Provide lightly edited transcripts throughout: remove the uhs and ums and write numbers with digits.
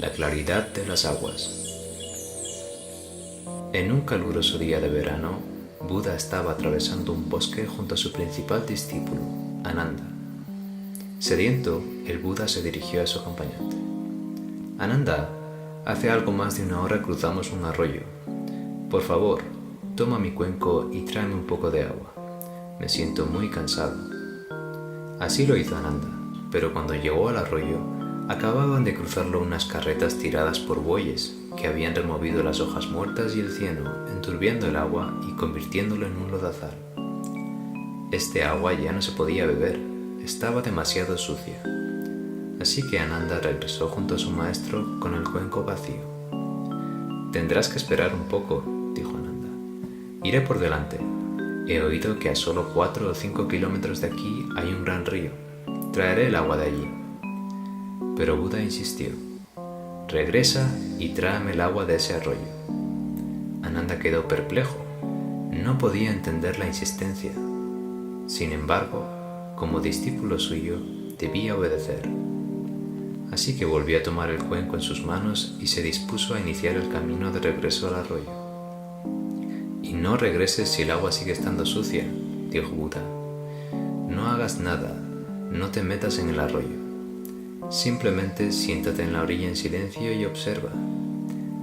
La claridad de las aguas. En un caluroso día de verano, Buda estaba atravesando un bosque junto a su principal discípulo, Ananda. Sediento, el Buda se dirigió a su acompañante. Ananda, hace algo más de una hora cruzamos un arroyo. Por favor, toma mi cuenco y tráeme un poco de agua. Me siento muy cansado. Así lo hizo Ananda, pero cuando llegó al arroyo, acababan de cruzarlo unas carretas tiradas por bueyes que habían removido las hojas muertas y el cieno, enturbiando el agua y convirtiéndolo en un lodazal. Este agua ya no se podía beber, estaba demasiado sucia. Así que Ananda regresó junto a su maestro con el cuenco vacío. «Tendrás que esperar un poco», dijo Ananda. «Iré por delante. He oído que a solo 4 o 5 kilómetros de aquí hay un gran río. Traeré el agua de allí». Pero Buda insistió. «Regresa y tráeme el agua de ese arroyo». Ananda quedó perplejo. No podía entender la insistencia. Sin embargo, como discípulo suyo, debía obedecer. Así que volvió a tomar el cuenco en sus manos y se dispuso a iniciar el camino de regreso al arroyo. «Y no regreses si el agua sigue estando sucia», dijo Buda. «No hagas nada, no te metas en el arroyo. Simplemente siéntate en la orilla en silencio y observa.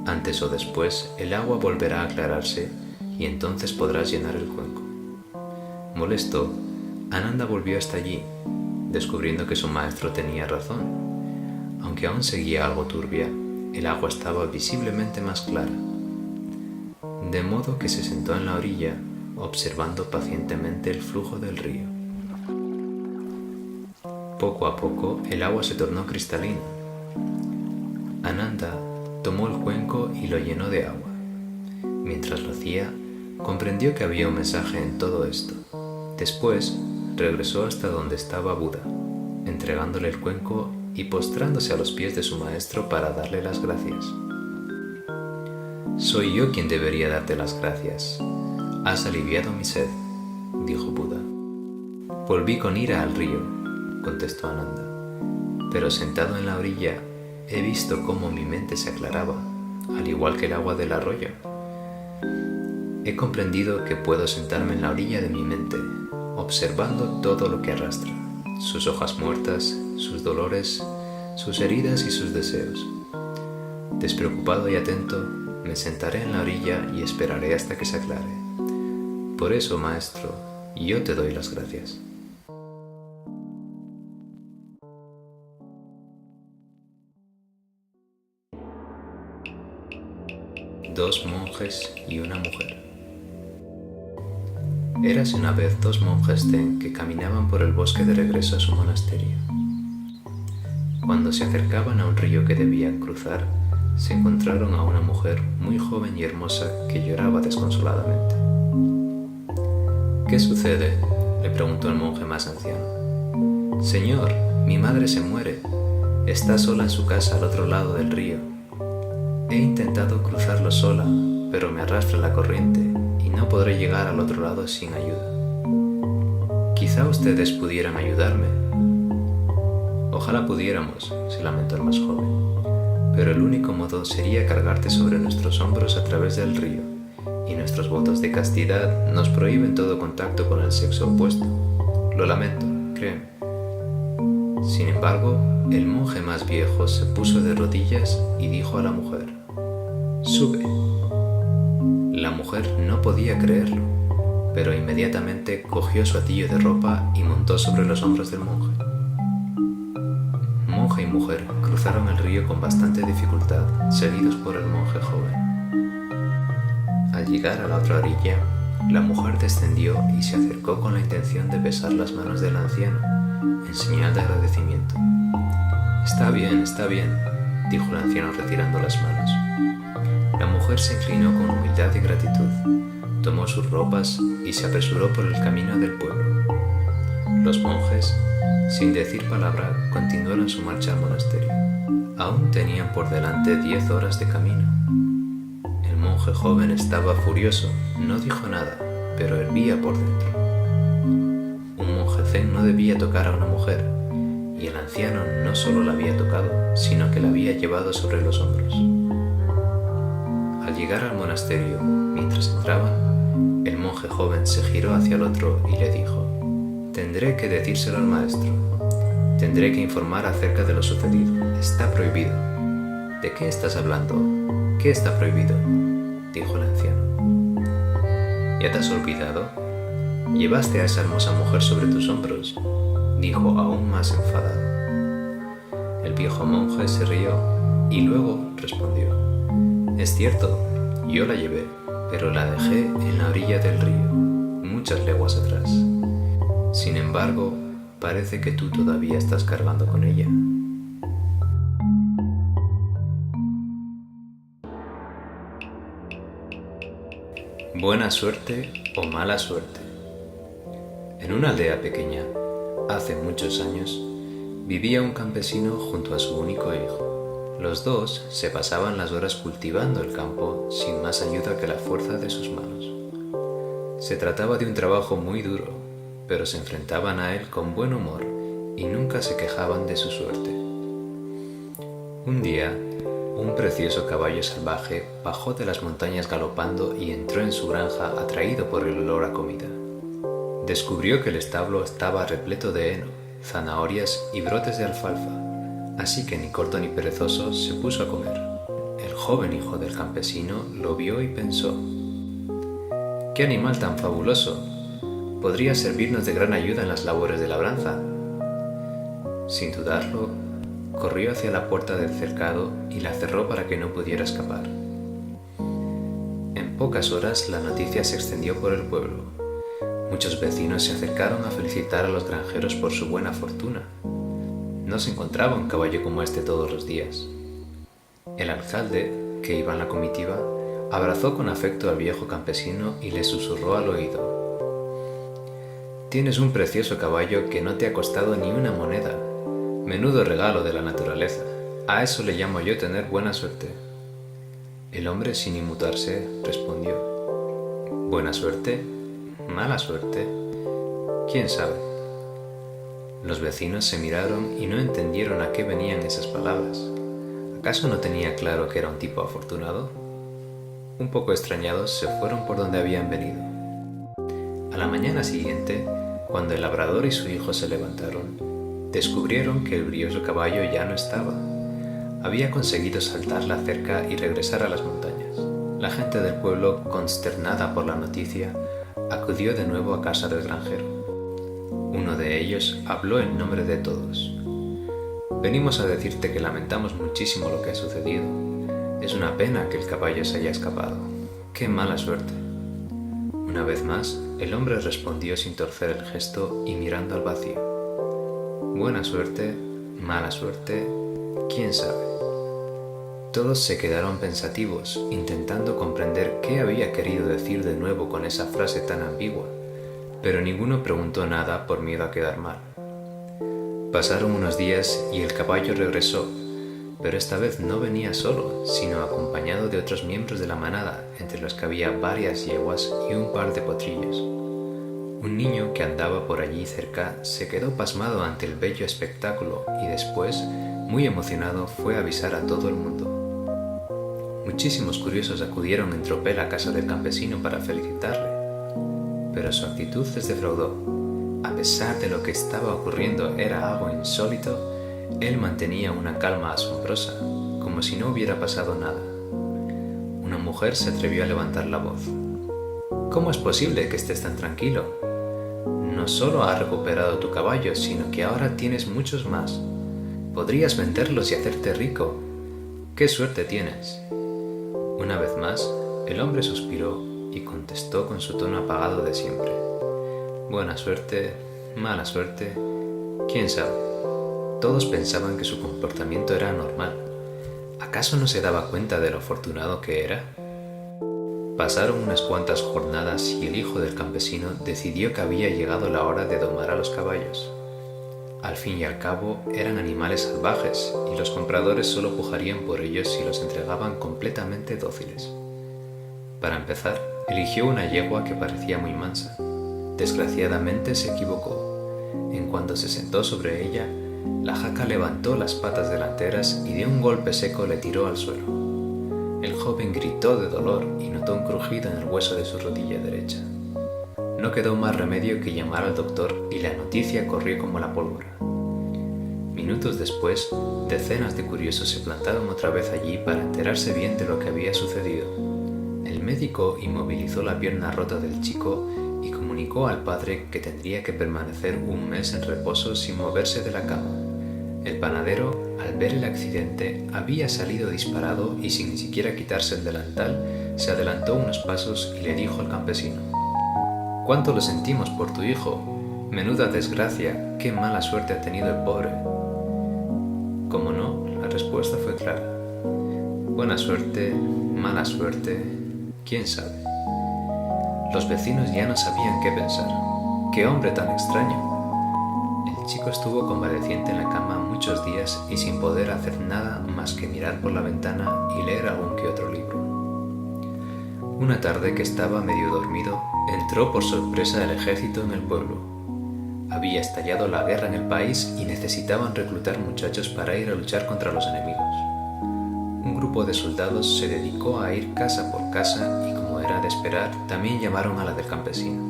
Antes o después el agua volverá a aclararse y entonces podrás llenar el cuenco». Molesto, Ananda volvió hasta allí, descubriendo que su maestro tenía razón. Aunque aún seguía algo turbia, el agua estaba visiblemente más clara. De modo que se sentó en la orilla, observando pacientemente el flujo del río. Poco a poco el agua se tornó cristalina. Ananda tomó el cuenco y lo llenó de agua. Mientras lo hacía, comprendió que había un mensaje en todo esto. Después, regresó hasta donde estaba Buda, entregándole el cuenco y postrándose a los pies de su maestro para darle las gracias. «Soy yo quien debería darte las gracias. Has aliviado mi sed», dijo Buda. «Volví con ira al río», contestó Ananda, «pero sentado en la orilla he visto cómo mi mente se aclaraba, al igual que el agua del arroyo. He comprendido que puedo sentarme en la orilla de mi mente, observando todo lo que arrastra, sus hojas muertas, sus dolores, sus heridas y sus deseos. Despreocupado y atento, me sentaré en la orilla y esperaré hasta que se aclare. Por eso, maestro, yo te doy las gracias». Dos monjes y una mujer. Érase una vez dos monjes zen que caminaban por el bosque de regreso a su monasterio. Cuando se acercaban a un río que debían cruzar, se encontraron a una mujer muy joven y hermosa que lloraba desconsoladamente. «¿Qué sucede?», le preguntó el monje más anciano. «Señor, mi madre se muere. Está sola en su casa al otro lado del río. He intentado cruzarlo sola, pero me arrastra la corriente y no podré llegar al otro lado sin ayuda. Quizá ustedes pudieran ayudarme». «Ojalá pudiéramos», se lamentó el más joven, «pero el único modo sería cargarte sobre nuestros hombros a través del río, y nuestros votos de castidad nos prohíben todo contacto con el sexo opuesto. Lo lamento, créeme». Sin embargo, el monje más viejo se puso de rodillas y dijo a la mujer: «Sube». La mujer no podía creerlo, pero inmediatamente cogió su atillo de ropa y montó sobre los hombros del monje. Monje y mujer cruzaron el río con bastante dificultad, seguidos por el monje joven. Al llegar a la otra orilla, la mujer descendió y se acercó con la intención de besar las manos del anciano, en señal de agradecimiento. Está bien», dijo el anciano retirando las manos. La mujer se inclinó con humildad y gratitud, tomó sus ropas y se apresuró por el camino del pueblo. Los monjes, sin decir palabra, continuaron su marcha al monasterio. Aún tenían por delante 10 horas de camino. El monje joven estaba furioso, no dijo nada, pero hervía por dentro. Un monje zen no debía tocar a una mujer, y el anciano no solo la había tocado, sino que la había llevado sobre los hombros. Al llegar al monasterio, mientras entraban, el monje joven se giró hacia el otro y le dijo: «Tendré que decírselo al maestro. Tendré que informar acerca de lo sucedido. Está prohibido». «¿De qué estás hablando? ¿Qué está prohibido?», dijo el anciano. «¿Ya te has olvidado? Llevaste a esa hermosa mujer sobre tus hombros», dijo aún más enfadado. El viejo monje se rió y luego respondió: «Es cierto, yo la llevé, pero la dejé en la orilla del río, muchas leguas atrás. Sin embargo, parece que tú todavía estás cargando con ella». Buena suerte o mala suerte. En una aldea pequeña, hace muchos años, vivía un campesino junto a su único hijo. Los dos se pasaban las horas cultivando el campo sin más ayuda que la fuerza de sus manos. Se trataba de un trabajo muy duro, pero se enfrentaban a él con buen humor y nunca se quejaban de su suerte. Un día, un precioso caballo salvaje bajó de las montañas galopando y entró en su granja atraído por el olor a comida. Descubrió que el establo estaba repleto de heno, zanahorias y brotes de alfalfa, así que ni corto ni perezoso se puso a comer. El joven hijo del campesino lo vio y pensó: «¡Qué animal tan fabuloso! Podría servirnos de gran ayuda en las labores de labranza». Sin dudarlo, corrió hacia la puerta del cercado y la cerró para que no pudiera escapar. En pocas horas la noticia se extendió por el pueblo. Muchos vecinos se acercaron a felicitar a los granjeros por su buena fortuna. No se encontraba un caballo como este todos los días. El alcalde, que iba en la comitiva, abrazó con afecto al viejo campesino y le susurró al oído: «Tienes un precioso caballo que no te ha costado ni una moneda. Menudo regalo de la naturaleza. A eso le llamo yo tener buena suerte». El hombre, sin inmutarse, respondió: «¿Buena suerte? ¿Mala suerte? ¿Quién sabe?». Los vecinos se miraron y no entendieron a qué venían esas palabras. ¿Acaso no tenía claro que era un tipo afortunado? Un poco extrañados se fueron por donde habían venido. A la mañana siguiente, cuando el labrador y su hijo se levantaron, descubrieron que el brioso caballo ya no estaba. Había conseguido saltar la cerca y regresar a las montañas. La gente del pueblo, consternada por la noticia, acudió de nuevo a casa del granjero. Uno de ellos habló en nombre de todos: «Venimos a decirte que lamentamos muchísimo lo que ha sucedido. Es una pena que el caballo se haya escapado. ¡Qué mala suerte!». Una vez más, el hombre respondió sin torcer el gesto y mirando al vacío: «Buena suerte, mala suerte, quién sabe». Todos se quedaron pensativos, intentando comprender qué había querido decir de nuevo con esa frase tan ambigua, pero ninguno preguntó nada por miedo a quedar mal. Pasaron unos días y el caballo regresó, pero esta vez no venía solo, sino acompañado de otros miembros de la manada, entre los que había varias yeguas y un par de potrillos. Un niño que andaba por allí cerca se quedó pasmado ante el bello espectáculo y después, muy emocionado, fue a avisar a todo el mundo. Muchísimos curiosos acudieron en tropel a casa del campesino para felicitarle, pero su actitud les defraudó. A pesar de lo que estaba ocurriendo era algo insólito, él mantenía una calma asombrosa, como si no hubiera pasado nada. Una mujer se atrevió a levantar la voz: «¿Cómo es posible que estés tan tranquilo? No solo has recuperado tu caballo, sino que ahora tienes muchos más. Podrías venderlos y hacerte rico. ¡Qué suerte tienes!». Una vez más, el hombre suspiró y contestó con su tono apagado de siempre: «Buena suerte, mala suerte, quién sabe». Todos pensaban que su comportamiento era anormal. ¿Acaso no se daba cuenta de lo afortunado que era? Pasaron unas cuantas jornadas y el hijo del campesino decidió que había llegado la hora de domar a los caballos. Al fin y al cabo, eran animales salvajes y los compradores solo pujarían por ellos si los entregaban completamente dóciles. Para empezar, eligió una yegua que parecía muy mansa. Desgraciadamente se equivocó. En cuanto se sentó sobre ella, La jaca levantó las patas delanteras y de un golpe seco le tiró al suelo. El joven gritó de dolor y notó un crujido en el hueso de su rodilla derecha. No quedó más remedio que llamar al doctor y la noticia corrió como la pólvora. Minutos después, decenas de curiosos se plantaron otra vez allí para enterarse bien de lo que había sucedido. El médico inmovilizó la pierna rota del chico y comunicó al padre que tendría que permanecer un mes en reposo sin moverse de la cama. El panadero, al ver el accidente, había salido disparado y sin ni siquiera quitarse el delantal, se adelantó unos pasos y le dijo al campesino: «¿Cuánto lo sentimos por tu hijo? Menuda desgracia, qué mala suerte ha tenido el pobre». Como no, la respuesta fue clara. Buena suerte, mala suerte, quién sabe. Los vecinos ya no sabían qué pensar. ¡Qué hombre tan extraño! El chico estuvo convaleciente en la cama muchos días y sin poder hacer nada más que mirar por la ventana y leer algún que otro libro. Una tarde que estaba medio dormido, entró por sorpresa el ejército en el pueblo. Había estallado la guerra en el país y necesitaban reclutar muchachos para ir a luchar contra los enemigos. Un grupo de soldados se dedicó a ir casa por casa y, como era de esperar, también llamaron a la del campesino.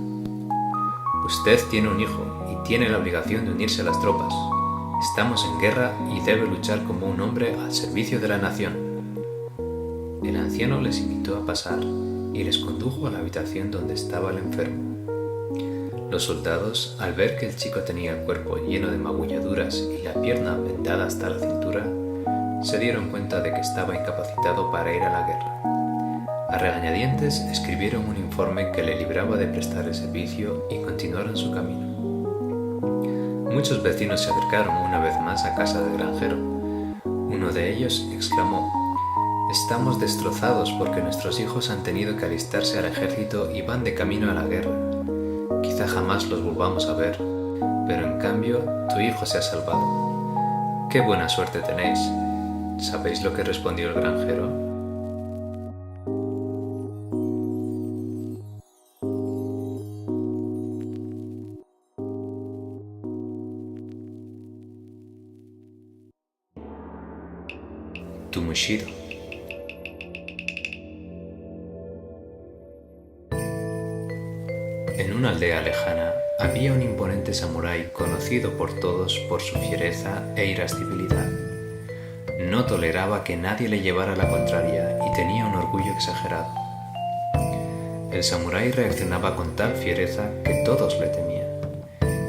«Usted tiene un hijo y tiene la obligación de unirse a las tropas. Estamos en guerra y debe luchar como un hombre al servicio de la nación». El anciano les invitó a pasar y les condujo a la habitación donde estaba el enfermo. Los soldados, al ver que el chico tenía el cuerpo lleno de magulladuras y la pierna vendada hasta la cintura, se dieron cuenta de que estaba incapacitado para ir a la guerra. A regañadientes escribieron un informe que le libraba de prestar el servicio y continuaron su camino. Muchos vecinos se acercaron una vez más a casa del granjero. Uno de ellos exclamó: «Estamos destrozados porque nuestros hijos han tenido que alistarse al ejército y van de camino a la guerra. Quizá jamás los volvamos a ver, pero en cambio tu hijo se ha salvado. ¡Qué buena suerte tenéis!». ¿Sabéis lo que respondió el granjero? Tumushido. En una aldea lejana había un imponente samurái conocido por todos por su fiereza e irascibilidad. No toleraba que nadie le llevara la contraria y tenía un orgullo exagerado. El samurái reaccionaba con tal fiereza que todos le temían.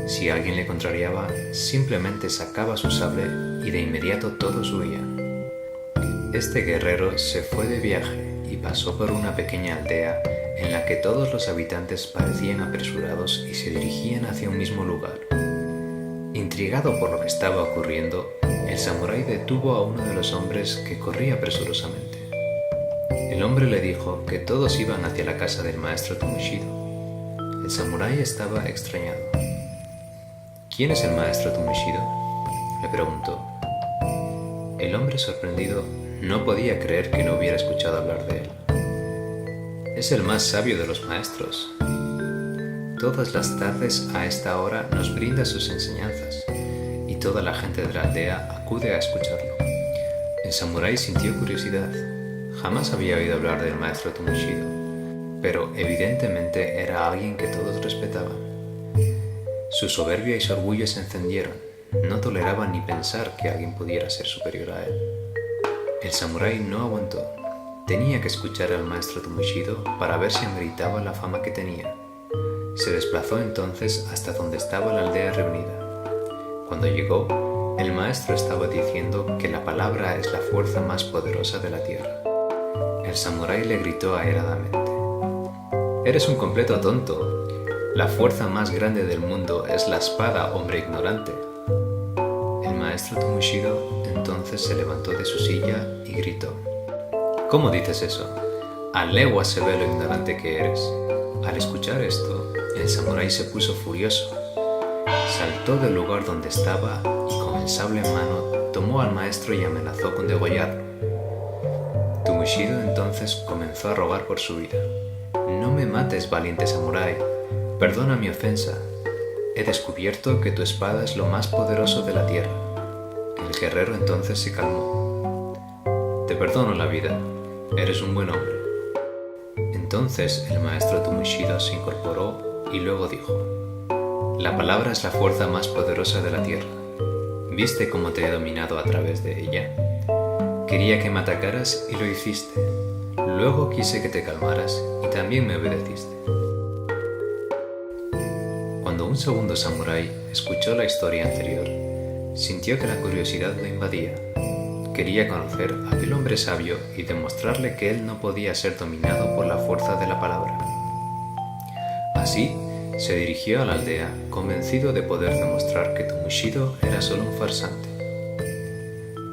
Si alguien le contrariaba, simplemente sacaba su sable y de inmediato todos huían. Este guerrero se fue de viaje y pasó por una pequeña aldea en la que todos los habitantes parecían apresurados y se dirigían hacia un mismo lugar. Intrigado por lo que estaba ocurriendo, el samurái detuvo a uno de los hombres que corría presurosamente. El hombre le dijo que todos iban hacia la casa del maestro Tumushido. El samurái estaba extrañado. «¿Quién es el maestro Tumushido?», le preguntó. El hombre, sorprendido, no podía creer que no hubiera escuchado hablar de él. «Es el más sabio de los maestros. Todas las tardes a esta hora nos brinda sus enseñanzas y toda la gente de la aldea acude a escucharlo». El samurái sintió curiosidad. Jamás había oído hablar del maestro Tumushido, pero evidentemente era alguien que todos respetaban. Su soberbia y su orgullo se encendieron. No toleraba ni pensar que alguien pudiera ser superior a él. El samurái no aguantó. Tenía que escuchar al maestro Tumushido para ver si ameritaba la fama que tenía. Se desplazó entonces hasta donde estaba la aldea reunida. Cuando llegó, el maestro estaba diciendo que la palabra es la fuerza más poderosa de la tierra. El samurái le gritó airadamente: «Eres un completo tonto. La fuerza más grande del mundo es la espada, hombre ignorante». El maestro Tumushido entonces se levantó de su silla y gritó: «¿Cómo dices eso? A leguas se ve lo ignorante que eres». Al escuchar esto, el samurái se puso furioso. Saltó del lugar donde estaba y con el sable en mano tomó al maestro y amenazó con degollarlo. Tumushido entonces comenzó a rogar por su vida. «No me mates, valiente samurái. Perdona mi ofensa. He descubierto que tu espada es lo más poderoso de la tierra. El guerrero entonces se calmó. «Te perdono la vida, eres un buen hombre». Entonces el maestro Tomoshiro se incorporó y luego dijo: «La palabra es la fuerza más poderosa de la tierra. ¿Viste cómo te he dominado a través de ella? Quería que me atacaras y lo hiciste. Luego quise que te calmaras y también me obedeciste». Cuando un segundo samurái escuchó la historia anterior, sintió que la curiosidad lo invadía. Quería conocer a aquel hombre sabio y demostrarle que él no podía ser dominado por la fuerza de la palabra. Así, se dirigió a la aldea, convencido de poder demostrar que Tomoshiro era solo un farsante.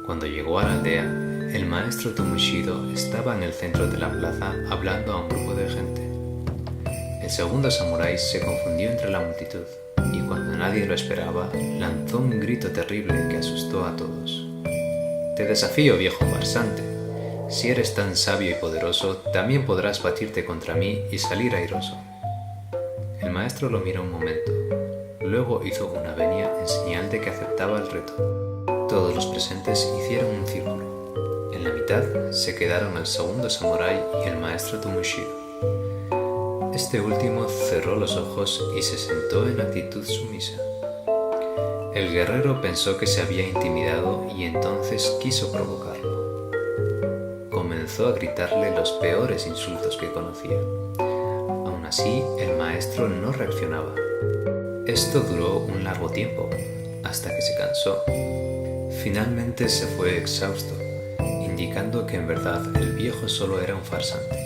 Cuando llegó a la aldea, el maestro Tomoshiro estaba en el centro de la plaza hablando a un grupo de gente. El segundo samurái se confundió entre la multitud y cuando nadie lo esperaba, lanzó un grito terrible que asustó a todos. «Te desafío, viejo farsante. Si eres tan sabio y poderoso, también podrás batirte contra mí y salir airoso». El maestro lo miró un momento, luego hizo una venia en señal de que aceptaba el reto. Todos los presentes hicieron un círculo. En la mitad se quedaron el segundo samurái y el maestro Tomoshiro. Este último cerró los ojos y se sentó en actitud sumisa. El guerrero pensó que se había intimidado y entonces quiso provocarlo. Comenzó a gritarle los peores insultos que conocía. Aún así, el maestro no reaccionaba. Esto duró un largo tiempo, hasta que se cansó. Finalmente se fue exhausto, indicando que en verdad el viejo solo era un farsante.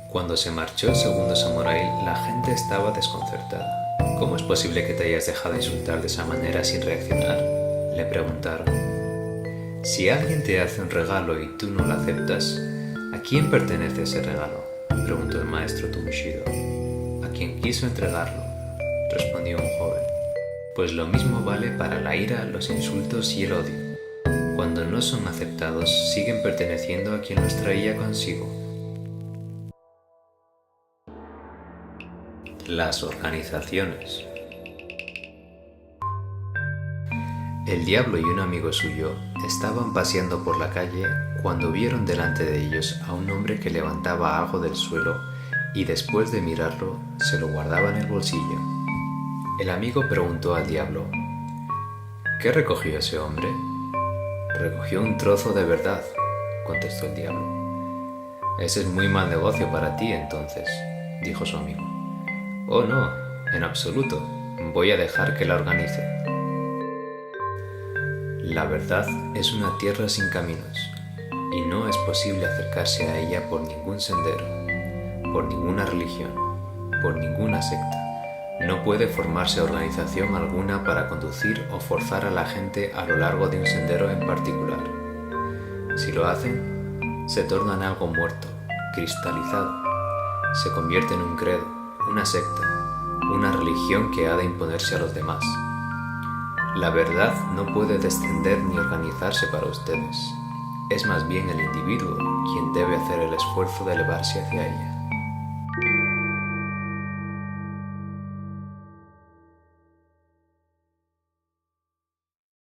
Cuando se marchó el segundo samurái, la gente estaba desconcertada. «¿Cómo es posible que te hayas dejado insultar de esa manera sin reaccionar?», le preguntaron. «Si alguien te hace un regalo y tú no lo aceptas, ¿a quién pertenece ese regalo?», preguntó el maestro Tomoshiro. «A quien quiso entregarlo», respondió un joven. «Pues lo mismo vale para la ira, los insultos y el odio. Cuando no son aceptados, siguen perteneciendo a quien los traía consigo». Las organizaciones. El diablo y un amigo suyo estaban paseando por la calle cuando vieron delante de ellos a un hombre que levantaba algo del suelo y después de mirarlo se lo guardaba en el bolsillo. El amigo preguntó al diablo: «¿Qué recogió ese hombre?». «Recogió un trozo de verdad», contestó el diablo. «Ese es muy mal negocio para ti entonces», dijo su amigo. «Oh no, en absoluto, voy a dejar que la organice». La verdad es una tierra sin caminos, y no es posible acercarse a ella por ningún sendero, por ninguna religión, por ninguna secta. No puede formarse organización alguna para conducir o forzar a la gente a lo largo de un sendero en particular. Si lo hacen, se torna en algo muerto, cristalizado, se convierte en un credo, una secta, una religión que ha de imponerse a los demás. La verdad no puede descender ni organizarse para ustedes. Es más bien el individuo quien debe hacer el esfuerzo de elevarse hacia ella.